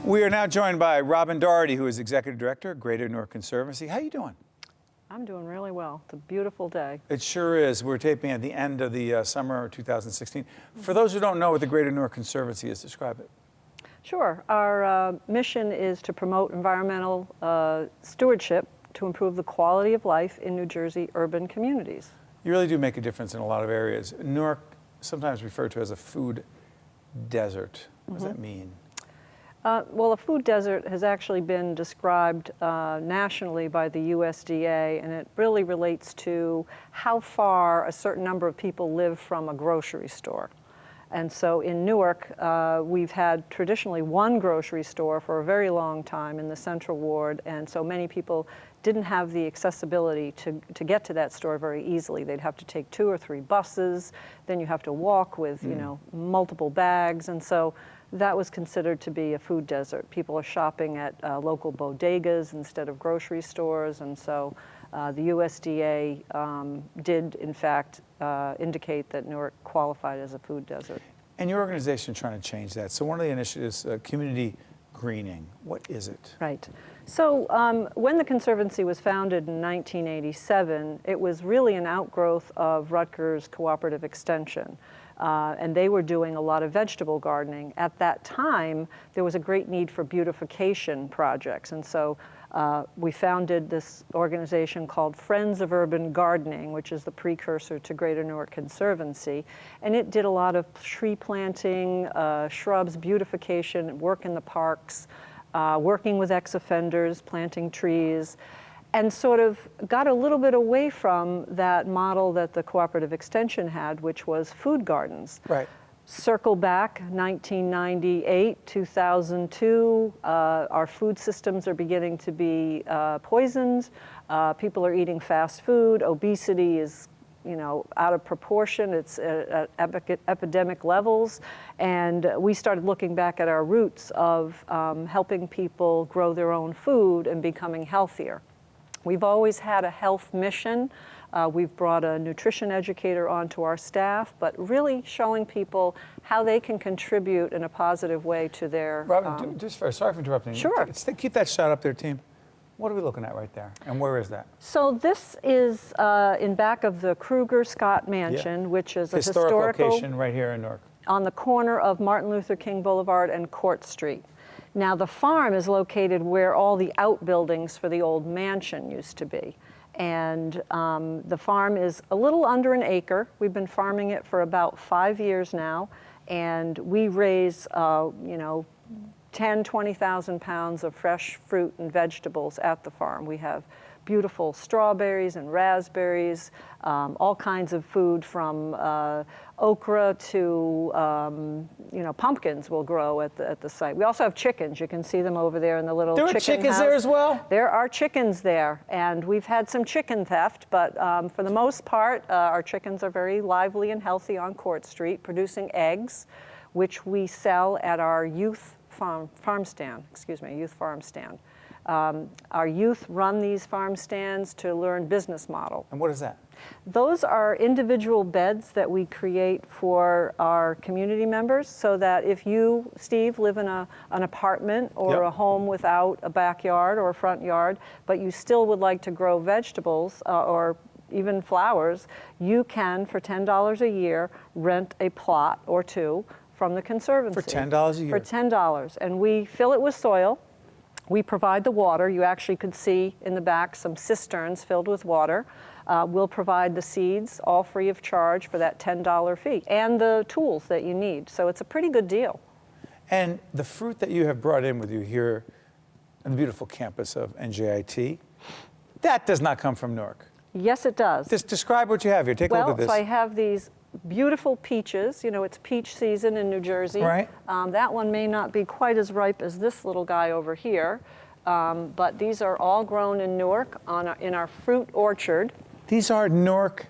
We are now joined by Robin Dougherty, who is Executive Director, Greater Newark Conservancy. How you doing? I'm doing really well. It's a beautiful day. It sure is. We're taping at the end of the summer of 2016. For those who don't know what the Greater Newark Conservancy is, describe it. Sure. Our mission is to promote environmental stewardship to improve the quality of life in New Jersey urban communities. You really do make a difference in a lot of areas. Newark, sometimes referred to as a food desert. What does that mean? Well, a food desert has actually been described nationally by the USDA, and it really relates to how far a certain number of people live from a grocery store. And so in Newark, we've had traditionally one grocery store for a very long time in the Central Ward, and so many people didn't have the accessibility to get to that store very easily. They'd have to take 2 or 3 buses, then you have to walk with, you know, multiple bags, and so that was considered to be a food desert. People are shopping at local bodegas instead of grocery stores, and so the USDA did, in fact, indicate that Newark qualified as a food desert. And your organization is trying to change that. So one of the initiatives, community greening. What is it? Right. So when the Conservancy was founded in 1987, it was really an outgrowth of Rutgers Cooperative Extension. And they were doing a lot of vegetable gardening. At that time, there was a great need for beautification projects. And so we founded this organization called Friends of Urban Gardening, which is the precursor to Greater Newark Conservancy. And it did a lot of tree planting, shrubs, beautification, work in the parks, working with ex-offenders, planting trees, and sort of got a little bit away from that model that the Cooperative Extension had, which was food gardens. Right. Circle back, 1998, 2002, our food systems are beginning to be poisoned. People are eating fast food. Obesity is, you know, out of proportion. It's at epidemic levels. And we started looking back at our roots of helping people grow their own food and becoming healthier. We've always had a health mission. We've brought a nutrition educator onto our staff, but really showing people how they can contribute in a positive way to their... Robin, sorry for interrupting. Sure. Keep that shot up there, team. What are we looking at right there, and where is that? So this is in back of the Kruger Scott Mansion, which is a historic location right here in Newark. On the corner of Martin Luther King Boulevard and Court Street. Now the farm is located where all the outbuildings for the old mansion used to be. And the farm is a little under an acre. We've been farming it for about 5 years now, and we raise, you know, 10, 20,000 pounds of fresh fruit and vegetables at the farm. We have beautiful strawberries and raspberries, all kinds of food from okra to, you know, pumpkins will grow at the site. We also have chickens. You can see them over there in the little chicken house. There are chickens there as well? There are chickens there, and we've had some chicken theft, but for the most part, our chickens are very lively and healthy on Court Street, producing eggs, which we sell at our youth farm stand. Our youth run these farm stands to learn business model. And what is that? Those are individual beds that we create for our community members, so that if you, Steve, live in an apartment or a home without a backyard or a front yard, but you still would like to grow vegetables or even flowers, you can, for $10 a year, rent a plot or 2 from the Conservancy. For $10 a year? For $10. And we fill it with soil. We provide the water. You actually could see in the back some cisterns filled with water. We'll provide the seeds, all free of charge for that $10 fee, and the tools that you need. So it's a pretty good deal. And the fruit that you have brought in with you here on the beautiful campus of NJIT, that does not come from Newark. Yes, it does. Just describe what you have here. Take a look at this. Well, so I have these beautiful peaches. You know, it's peach season in New Jersey. Right. That one may not be quite as ripe as this little guy over here, but these are all grown in Newark in our fruit orchard. These are Newark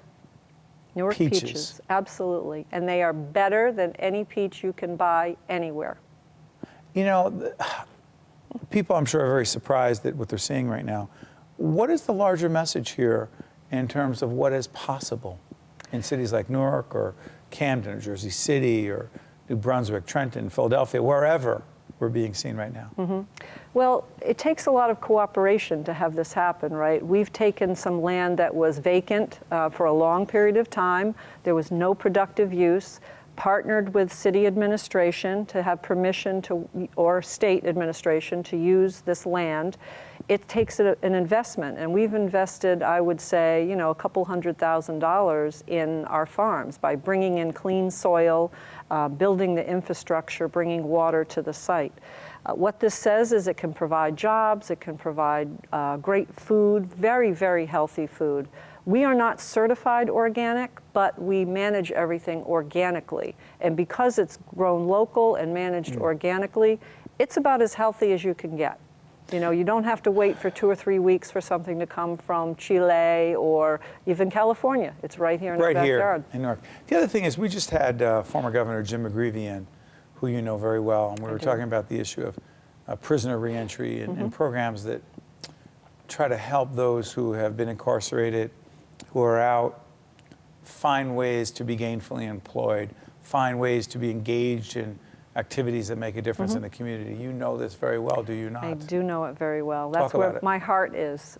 peaches. Absolutely. And they are better than any peach you can buy anywhere. You know, people I'm sure are very surprised at what they're seeing right now. What is the larger message here in terms of what is possible in cities like Newark or Camden or Jersey City or New Brunswick, Trenton, Philadelphia, wherever? we're being seen right now? Well, it takes a lot of cooperation to have this happen, right? We've taken some land that was vacant for a long period of time. There was no productive use, partnered with city administration to have permission to, or state administration to use this land. It takes an investment, and we've invested, I would say, you know, a couple $100,000 in our farms by bringing in clean soil, building the infrastructure, bringing water to the site. What this says is it can provide jobs, it can provide great food, very, very healthy food. We are not certified organic, but we manage everything organically. And because it's grown local and managed organically, it's about as healthy as you can get. You know, you don't have to wait for 2 or 3 weeks for something to come from Chile or even California. It's right here in our backyard. Right here in Newark. The other thing is we just had former Governor Jim McGreevey in, who you know very well, and we were talking about the issue of prisoner reentry and programs that try to help those who have been incarcerated, who are out, find ways to be gainfully employed, find ways to be engaged in activities that make a difference in the community. You know this very well, do you not? I do know it very well. That's Talk about where it. my heart is.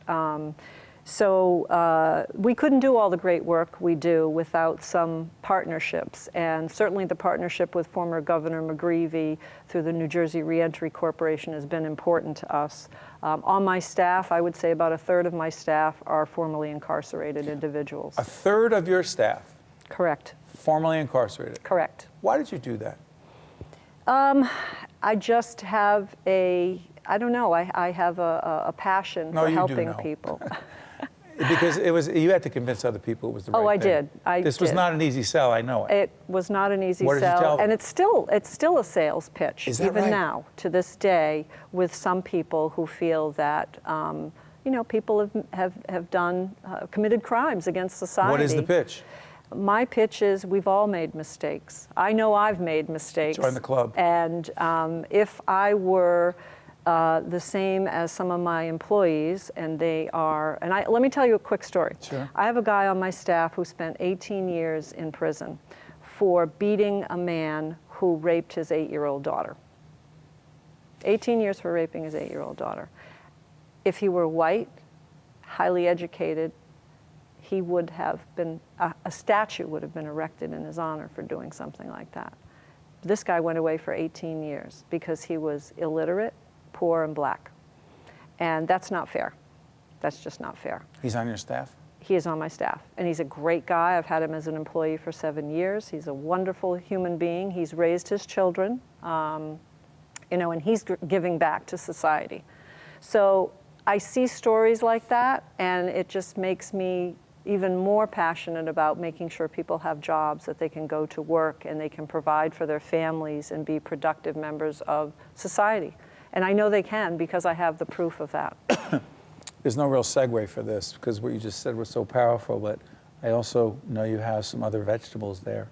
So we couldn't do all the great work we do without some partnerships, and certainly the partnership with former Governor McGreevey through the New Jersey Reentry Corporation has been important to us. On my staff, I would say about 1/3 of my staff are formerly incarcerated individuals. 1/3 of your staff Correct. formerly incarcerated. Correct. Why did you do that? I just have I don't know, I have a passion No, for you do helping know. people. Because you had to convince other people it was the right thing. Oh, I did. This was did. not an easy sell, I know it. It was not an easy What did you sell, tell them? and it's still a sales pitch, Is that even right? now, to this day, with some people who feel that you know, people have done committed crimes against society. What is the pitch? My pitch is we've all made mistakes. I know I've made mistakes. Join the club. And if I were the same as some of my employees, and they are, and let me tell you a quick story. Sure. I have a guy on my staff who spent 18 years in prison for beating a man who raped his 8-year-old daughter. 18 years for raping his 8-year-old daughter. If he were white, highly educated, he would have been, a statue would have been erected in his honor for doing something like that. This guy went away for 18 years because he was illiterate, poor, and black. And that's not fair. That's just not fair. He's on your staff? He is on my staff, and he's a great guy. I've had him as an employee for 7 years. He's a wonderful human being. He's raised his children, you know, and he's giving back to society. So I see stories like that, and it just makes me even more passionate about making sure people have jobs, that they can go to work and they can provide for their families and be productive members of society. And I know they can because I have the proof of that. There's no real segue for this because what you just said was so powerful, but I also know you have some other vegetables there.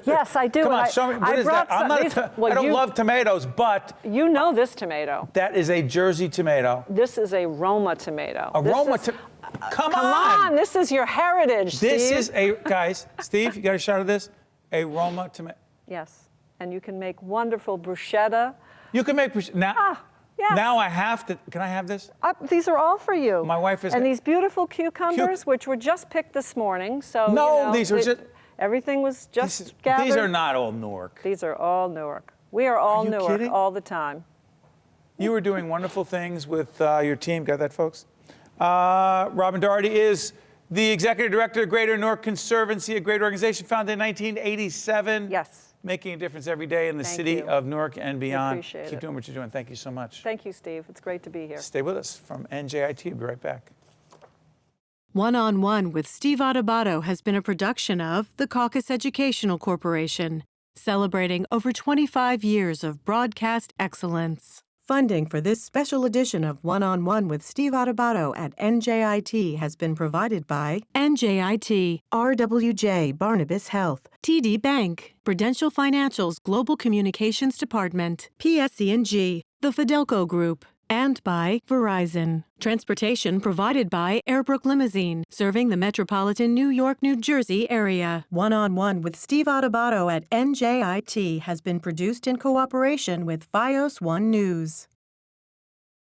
Yes, I do. Come on, show me. What is that? some- these- I well, don't you- love tomatoes, but You know this tomato. that is a Jersey tomato. This is a Roma tomato. Come Come on, this is your heritage, This Steve. is guys, Steve, you got a shot of this? A Roma tomato. Yes, and you can make wonderful bruschetta. You can make, now, Yes. now I have to, can I have this? These are all for you. My wife is- And these beautiful cucumbers, which were just picked this morning. So No, you know, these are just- everything was just gathered. These are not all Newark. These are all Newark. We are all you Newark kidding? all the time. You were doing wonderful things with your team. Got that, folks? Robin Dougherty is the executive director of Greater Newark Conservancy, a great organization founded in 1987. Yes. Making a difference every day in the Thank city you. of Newark and beyond. appreciate Keep it. doing what you're doing. Thank you so much. Thank you, Steve. It's great to be here. Stay with us from NJIT. We'll be right back. One-on-One with Steve Adubato has been a production of the Caucus Educational Corporation, celebrating over 25 years of broadcast excellence. Funding for this special edition of One-on-One with Steve Adubato at NJIT has been provided by NJIT, RWJ Barnabas Health, TD Bank, Prudential Financial's Global Communications Department, PSE&G, the Fidelco Group, And by Verizon. Transportation provided by Airbrook Limousine, serving the metropolitan New York, New Jersey area. One-on-One with Steve Adubato at NJIT has been produced in cooperation with FiOS One News.